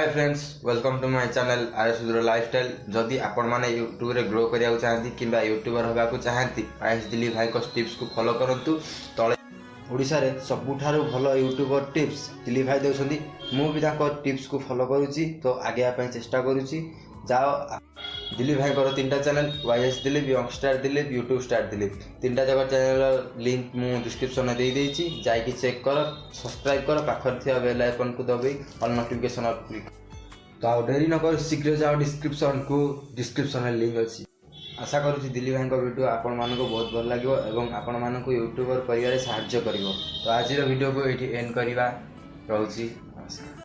Hi friends, welcome to my channel रudra lifestyle. जदि आपण माने यूट्यूब रे ग्रो करिया चाहती कि यूट्यूबर होगा को चाहती आयुष दिलीप भाई को टिप्स को फॉलो करंतु। तले ओडिशा रे सबुठारु भलो यूट्यूबर टिप्स दिलीप भाई देउछंदी। मु भी ताको टिप्स को फॉलो करूची, तो आगे आ पय चेष्टा करूची। जाओ दिलीप भाई को तीनटा channel YS Dilip, youngster Dilip, YouTube star Dilip, तीनटा जगह चैनल लिंक मु डिस्क्रिप्शन में दे देइची। जाई कि चेक कर, सब्सक्राइब कर, पाखर थिया बेल आइकन को दबाई ऑल नोटिफिकेशन ऑफ क्लिक। तो आ डेरी न कर, शीघ्र जाओ डिस्क्रिप्शन में लिंक अच्छी। आशा करूँ दिलीप भाई वीडियो आपण मानक बहुत भल लगे और आपण मानक यूट्यूबर करिवारे साहाय्य करिवो। तो आज वीडियो को ये एंड करवा। रहुची, नमस्कार।